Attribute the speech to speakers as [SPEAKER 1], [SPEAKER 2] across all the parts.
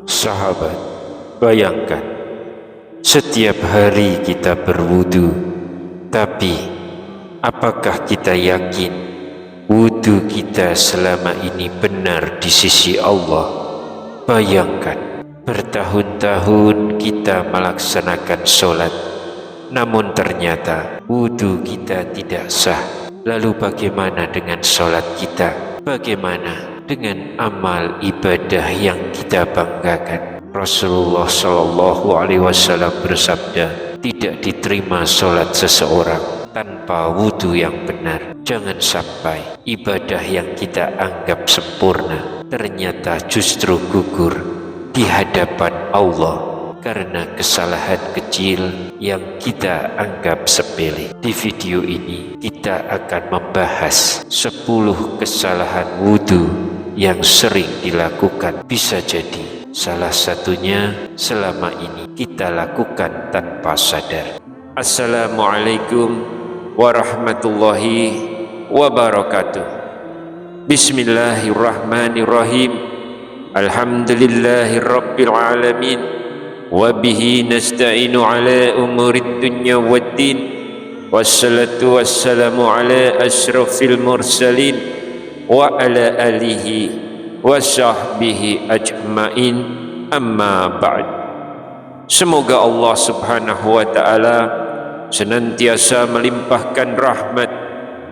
[SPEAKER 1] Sahabat, bayangkan setiap hari kita berwudu, tapi apakah kita yakin wudu kita selama ini benar di sisi Allah? Bayangkan bertahun-tahun kita melaksanakan sholat, namun ternyata wudu kita tidak sah. Lalu bagaimana dengan sholat kita? Bagaimana dengan amal ibadah yang kita banggakan? Rasulullah Shallallahu Alaihi Wasallam bersabda, tidak diterima sholat seseorang tanpa wudu yang benar. Jangan sampai ibadah yang kita anggap sempurna ternyata justru gugur di hadapan Allah karena kesalahan kecil yang kita anggap sepele. Di video ini kita akan membahas 10 kesalahan wudu yang sering dilakukan. Bisa jadi salah satunya selama ini kita lakukan tanpa sadar. Assalamualaikum warahmatullahi wabarakatuh. Bismillahirrahmanirrahim. Alhamdulillahirabbil alamin. Wabihi nasta'inu ala umurid dunya waddin. Wassalatu wassalamu ala ashrafil mursalin wa ala alihi wa sahbihi ajma'in, amma ba'd. Semoga Allah subhanahu wa ta'ala senantiasa melimpahkan rahmat,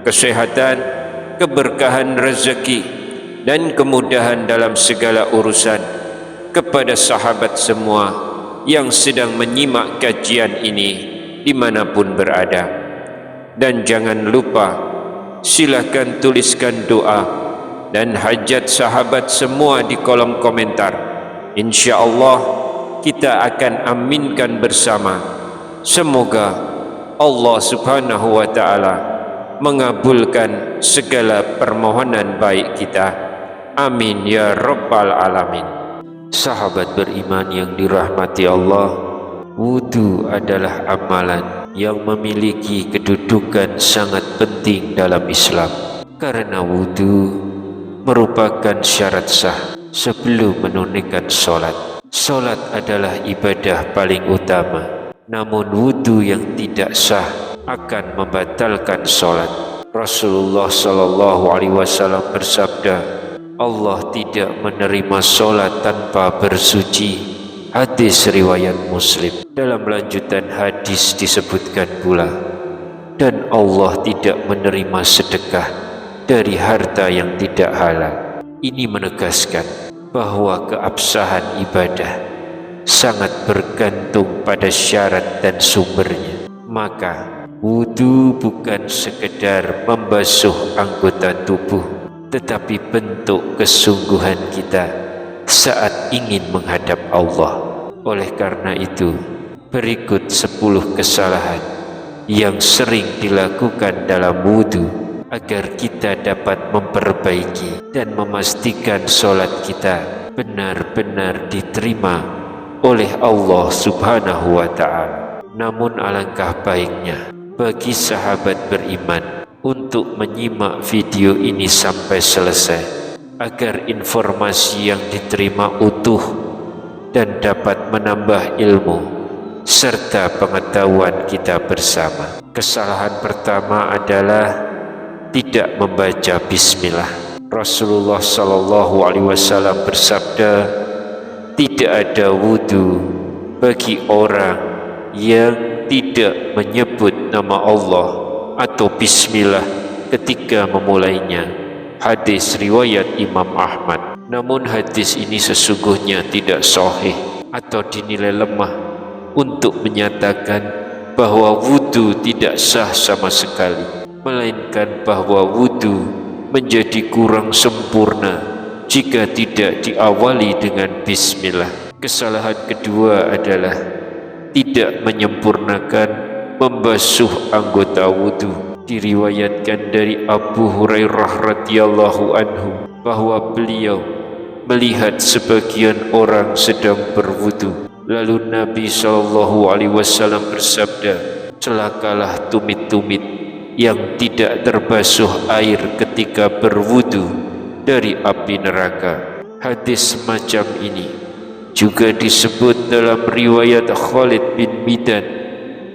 [SPEAKER 1] kesehatan, keberkahan rezeki dan kemudahan dalam segala urusan kepada sahabat semua yang sedang menyimak kajian ini dimanapun berada. Dan jangan lupa, silakan tuliskan doa dan hajat sahabat semua di kolom komentar. Insya Allah kita akan aminkan bersama. Semoga Allah subhanahu wa ta'ala mengabulkan segala permohonan baik kita. Amin ya rabbal alamin. Sahabat beriman yang dirahmati Allah, wudu adalah amalan yang memiliki kedudukan sangat penting dalam Islam, karena wudu merupakan syarat sah sebelum menunaikan sholat. Sholat adalah ibadah paling utama, namun wudu yang tidak sah akan membatalkan sholat. Rasulullah Shallallahu Alaihi Wasallam bersabda, Allah tidak menerima sholat tanpa bersuci. Hadis riwayat Muslim. Dalam lanjutan hadis disebutkan pula, dan Allah tidak menerima sedekah dari harta yang tidak halal. Ini menegaskan bahwa keabsahan ibadah sangat bergantung pada syarat dan sumbernya. Maka wudu bukan sekedar membasuh anggota tubuh, tetapi bentuk kesungguhan kita saat ingin menghadap Allah. Oleh karena itu, berikut 10 kesalahan yang sering dilakukan dalam wudu agar kita dapat memperbaiki dan memastikan sholat kita benar-benar diterima oleh Allah subhanahu wa ta'ala. Namun alangkah baiknya bagi sahabat beriman untuk menyimak video ini sampai selesai, agar informasi yang diterima utuh dan dapat menambah ilmu serta pengetahuan kita bersama. Kesalahan pertama adalah tidak membaca bismillah. Rasulullah Shallallahu Alaihi Wasallam bersabda, tidak ada wudu bagi orang yang tidak menyebut nama Allah atau bismillah ketika memulainya. Hadis riwayat Imam Ahmad. Namun hadis ini sesungguhnya tidak sahih atau dinilai lemah untuk menyatakan bahwa wudu tidak sah sama sekali, melainkan bahwa wudu menjadi kurang sempurna jika tidak diawali dengan bismillah. Kesalahan kedua adalah tidak menyempurnakan membasuh anggota wudu. Diriwayatkan dari Abu Hurairah radhiyallahu anhu bahwa beliau melihat sebagian orang sedang berwudu. Lalu Nabi SAW bersabda, celakalah tumit-tumit yang tidak terbasuh air ketika berwudu dari api neraka. Hadis macam ini juga disebut dalam riwayat Khalid bin Midan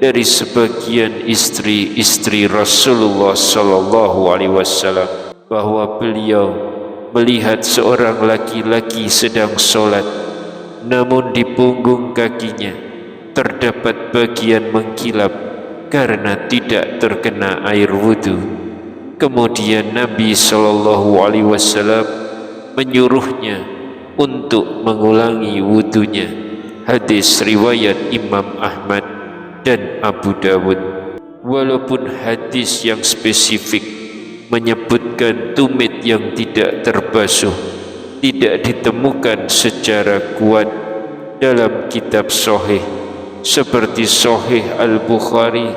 [SPEAKER 1] dari sebagian istri-istri Rasulullah sallallahu alaihi wasallam bahwa beliau melihat seorang laki-laki sedang sholat, namun di punggung kakinya terdapat bagian mengkilap karena tidak terkena air wudu. Kemudian Nabi sallallahu alaihi wasallam menyuruhnya untuk mengulangi wudunya. Hadis riwayat Imam Ahmad dan Abu Dawud. Walaupun hadis yang spesifik menyebutkan tumit yang tidak terbasuh tidak ditemukan secara kuat dalam kitab sahih seperti Sahih Al-Bukhari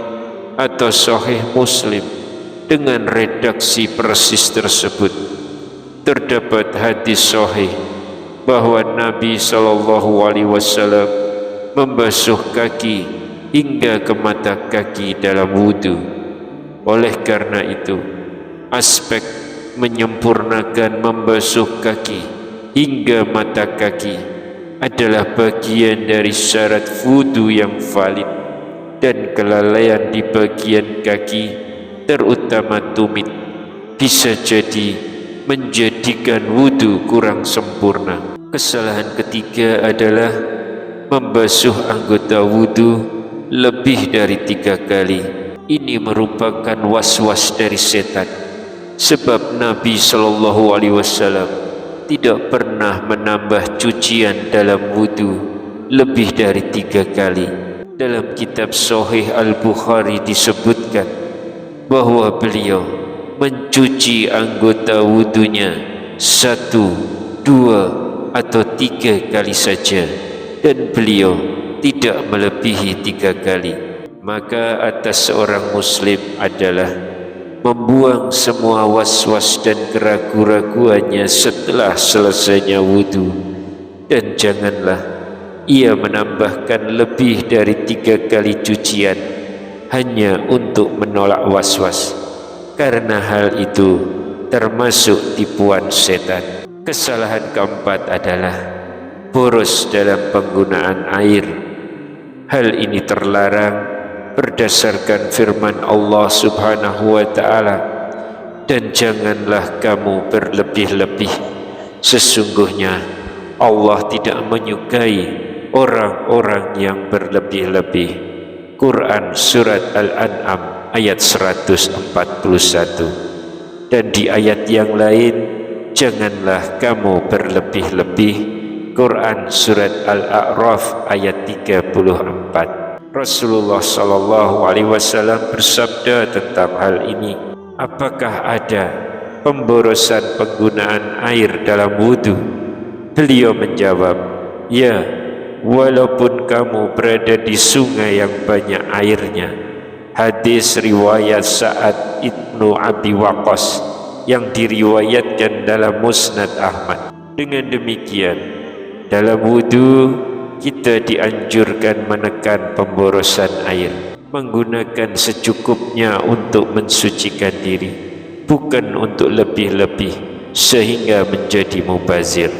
[SPEAKER 1] atau Sahih Muslim dengan redaksi persis tersebut, terdapat hadis sahih bahwa Nabi SAW membasuh kaki hingga ke mata kaki dalam wudu. Oleh karena itu, aspek menyempurnakan membasuh kaki hingga mata kaki adalah bagian dari syarat wudu yang valid, dan kelalaian di bagian kaki, terutama tumit, bisa jadi menjadikan wudu kurang sempurna. Kesalahan ketiga adalah membasuh anggota wudu lebih dari 3 kali. Ini merupakan was-was dari setan, sebab Nabi sallallahu alaihi wasallam tidak pernah menambah cucian dalam wudu lebih dari 3 kali. Dalam kitab Sahih Al-Bukhari disebutkan bahwa beliau mencuci anggota wudunya 1, 2, atau 3 kali saja, dan beliau tidak melebihi 3 kali. Maka atas seorang muslim adalah membuang semua was-was dan keraguan-raguannya setelah selesainya wudu, dan janganlah ia menambahkan lebih dari 3 kali cucian hanya untuk menolak was-was, karena hal itu termasuk tipuan setan. Kesalahan keempat adalah boros dalam penggunaan air. Hal ini terlarang berdasarkan firman Allah Subhanahu wa ta'ala, dan janganlah kamu berlebih-lebih, sesungguhnya Allah tidak menyukai orang-orang yang berlebih-lebih. Quran Surat Al-An'am ayat 141. Dan di ayat yang lain, janganlah kamu berlebih-lebih. Quran Surat Al-A'raf ayat 34. Rasulullah sallallahu alaihi wasallam bersabda tentang hal ini, apakah ada pemborosan penggunaan air dalam wudu? Beliau menjawab, ya, walaupun kamu berada di sungai yang banyak airnya. Hadis riwayat Sa'ad ibnu Abi Waqqas yang diriwayatkan dalam Musnad Ahmad. Dengan demikian, dalam wudu kita dianjurkan menekan pemborosan air, menggunakan secukupnya untuk mensucikan diri, bukan untuk lebih-lebih sehingga menjadi mubazir.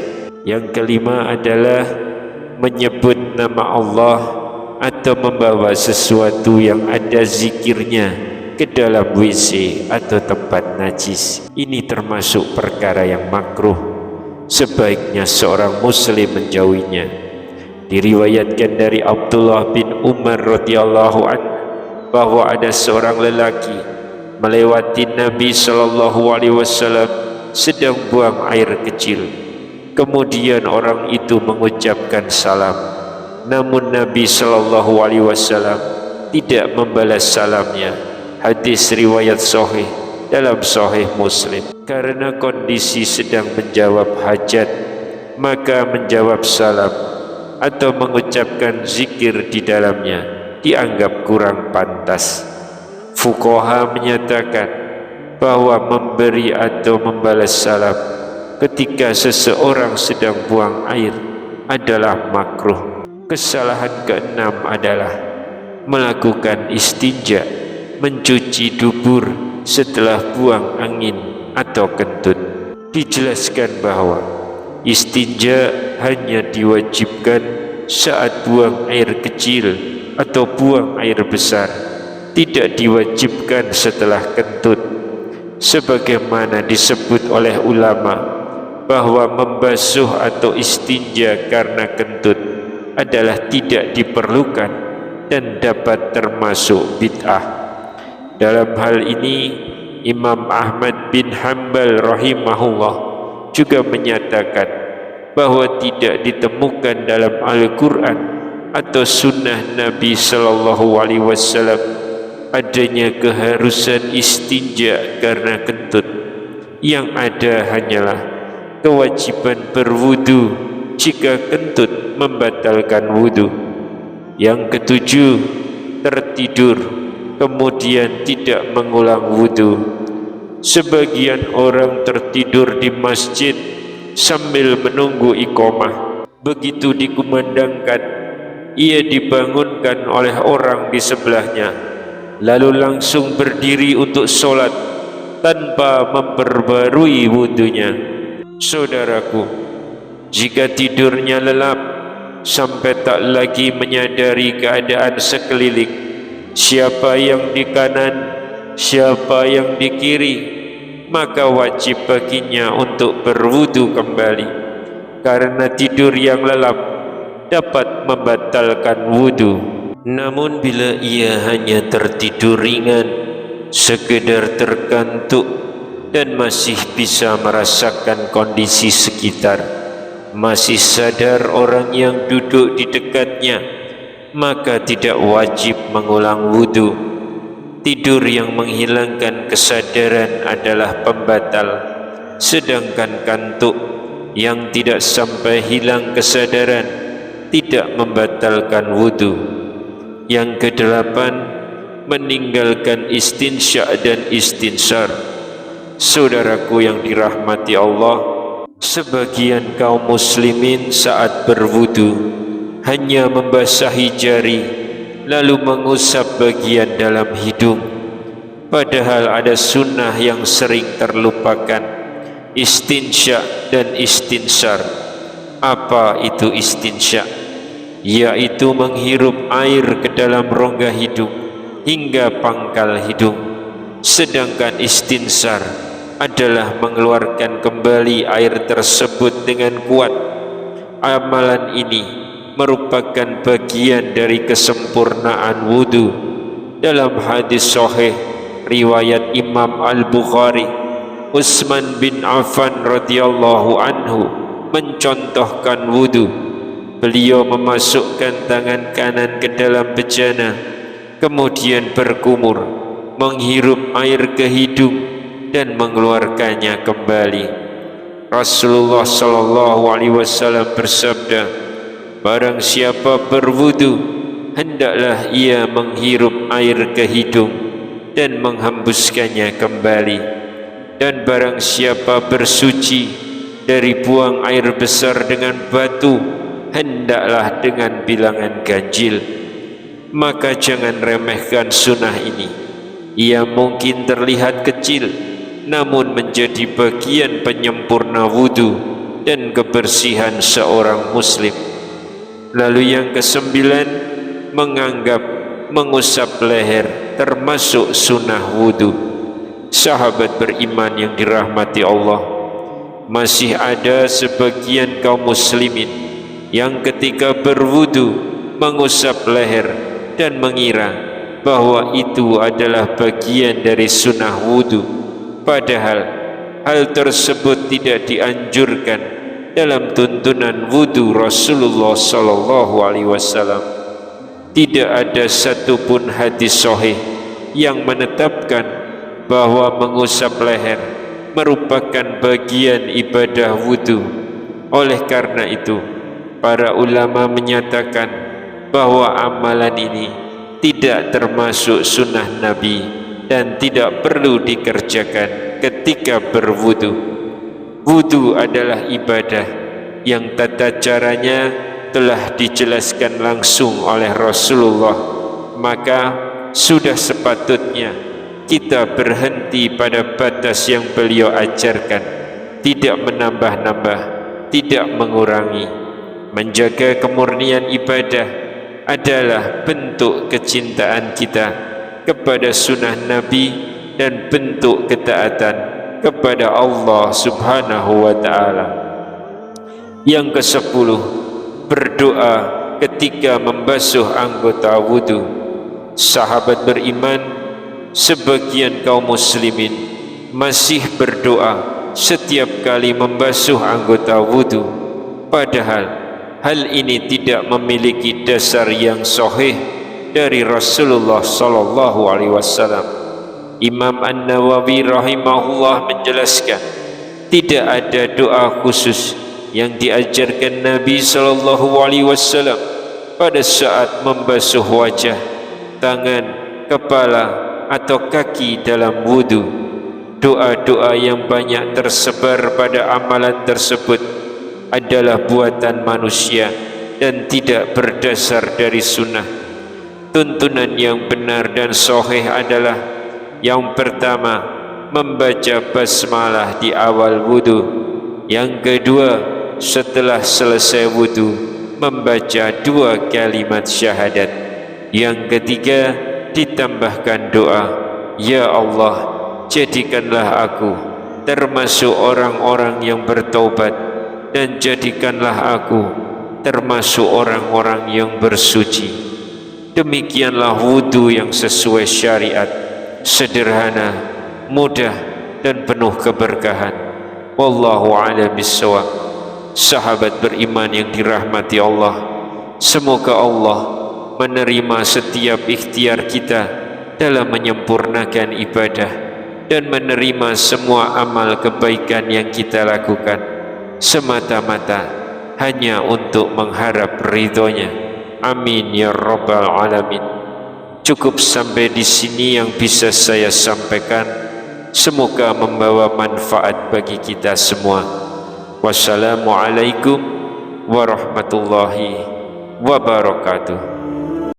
[SPEAKER 1] Yang kelima adalah menyebut nama Allah atau membawa sesuatu yang ada zikirnya ke dalam WC atau tempat najis. Ini termasuk perkara yang makruh. Sebaiknya seorang muslim menjauhinya. Diriwayatkan dari Abdullah bin Umar radhiyallahu anhu bahwa ada seorang lelaki melewati Nabi sallallahu alaihi wasallam sedang buang air kecil. Kemudian orang itu mengucapkan salam, namun Nabi sallallahu alaihi wasallam tidak membalas salamnya. Hadis riwayat sahih dalam Sahih Muslim. Karena kondisi sedang menjawab hajat, maka menjawab salam atau mengucapkan zikir di dalamnya dianggap kurang pantas. Fuqaha menyatakan bahwa memberi atau membalas salam ketika seseorang sedang buang air adalah makruh. Kesalahan keenam adalah melakukan istinja, mencuci dubur setelah buang angin atau kentut. dijelaskan bahwa istinja hanya diwajibkan saat buang air kecil atau buang air besar, tidak diwajibkan setelah kentut, sebagaimana disebut oleh ulama bahwa membasuh atau istinja karena kentut adalah tidak diperlukan dan dapat termasuk bid'ah. Dalam hal ini Imam Ahmad bin Hanbal rahimahullah juga menyatakan bahwa tidak ditemukan dalam Al-Quran atau sunnah Nabi sallallahu alaihi wasallam adanya keharusan istinja karena kentut. Yang ada hanyalah kewajiban berwudu jika kentut membatalkan wudu. Yang ketujuh, tertidur kemudian tidak mengulang wudu. Sebagian orang tertidur di masjid sambil menunggu iqamah. Begitu dikumandangkan, ia dibangunkan oleh orang di sebelahnya, lalu langsung berdiri untuk sholat tanpa memperbarui wudunya. Saudaraku, jika tidurnya lelap sampai tak lagi menyadari keadaan sekeliling, siapa yang di kanan, siapa yang di kiri, maka wajib baginya untuk berwudu kembali, karena tidur yang lelap dapat membatalkan wudu. Namun bila ia hanya tertidur ringan, sekedar terkantuk dan masih bisa merasakan kondisi sekitar, masih sadar orang yang duduk di dekatnya, maka tidak wajib mengulang wudu. Tidur yang menghilangkan kesadaran adalah pembatal, sedangkan kantuk yang tidak sampai hilang kesadaran tidak membatalkan wudu. Yang kedelapan, meninggalkan istinsya dan istinsar. Saudaraku yang dirahmati Allah, sebagian kaum muslimin saat berwudu hanya membasahi jari lalu mengusap bagian dalam hidung, padahal ada sunnah yang sering terlupakan, istinsya dan istinsar. Apa itu istinsya? Yaitu menghirup air ke dalam rongga hidung hingga pangkal hidung. Sedangkan istinsar adalah mengeluarkan kembali air tersebut dengan kuat. Amalan ini merupakan bagian dari kesempurnaan wudu. Dalam hadis sahih riwayat Imam Al-Bukhari, Utsman bin Affan radhiyallahu anhu mencontohkan wudu. Beliau memasukkan tangan kanan ke dalam bejana, kemudian berkumur, menghirup air ke hidung dan mengeluarkannya kembali. Rasulullah sallallahu alaihi wasallam bersabda, barang siapa berwudu, hendaklah ia menghirup air ke hidung dan menghembuskannya kembali. Dan barang siapa bersuci dari buang air besar dengan batu, hendaklah dengan bilangan ganjil. Maka jangan remehkan sunnah ini. Ia mungkin terlihat kecil, namun menjadi bagian penyempurna wudu dan kebersihan seorang muslim. Lalu yang kesembilan, menganggap mengusap leher termasuk sunnah wudu. Sahabat beriman yang dirahmati Allah, masih ada sebagian kaum muslimin yang ketika berwudu mengusap leher dan mengira bahwa itu adalah bagian dari sunnah wudu, padahal hal tersebut tidak dianjurkan dalam tuntunan wudu Rasulullah sallallahu alaihi wasallam. Tidak ada satupun hadis sahih yang menetapkan bahwa mengusap leher merupakan bagian ibadah wudu. Oleh karena itu, para ulama menyatakan bahwa amalan ini tidak termasuk sunnah Nabi dan tidak perlu dikerjakan ketika berwudu. Wudu adalah ibadah yang tata caranya telah dijelaskan langsung oleh Rasulullah, maka sudah sepatutnya kita berhenti pada batas yang beliau ajarkan tidak menambah-nambah, tidak mengurangi. Menjaga kemurnian ibadah adalah bentuk kecintaan kita kepada sunnah Nabi dan bentuk ketaatan kepada Allah Subhanahu wa ta'ala. Yang ke-10, berdoa ketika membasuh anggota wudu. Sahabat beriman, sebagian kaum muslimin masih berdoa setiap kali membasuh anggota wudu, padahal hal ini tidak memiliki dasar yang sahih dari Rasulullah sallallahu alaihi wasallam. Imam An-Nawawi rahimahullah menjelaskan, tidak ada doa khusus yang diajarkan Nabi sallallahu alaihi wasallam pada saat membasuh wajah, tangan, kepala atau kaki dalam wudu. Doa-doa yang banyak tersebar pada amalan tersebut adalah buatan manusia dan tidak berdasar dari sunnah. Tuntunan yang benar dan sahih adalah yang pertama, membaca basmalah di awal wudu. Yang kedua, setelah selesai wudu, membaca 2 kalimat syahadat. Yang ketiga, ditambahkan doa, ya Allah, jadikanlah aku termasuk orang-orang yang bertaubat, dan jadikanlah aku termasuk orang-orang yang bersuci. Demikianlah wudu yang sesuai syariat, sederhana, mudah, dan penuh keberkahan. Wallahu a'lam bishawab. Sahabat beriman yang dirahmati Allah, semoga Allah menerima setiap ikhtiar kita dalam menyempurnakan ibadah dan menerima semua amal kebaikan yang kita lakukan semata-mata hanya untuk mengharap ridhonya. Amin ya rabbal alamin. Cukup sampai di sini yang bisa saya sampaikan. Semoga membawa manfaat bagi kita semua. Wassalamualaikum warahmatullahi wabarakatuh.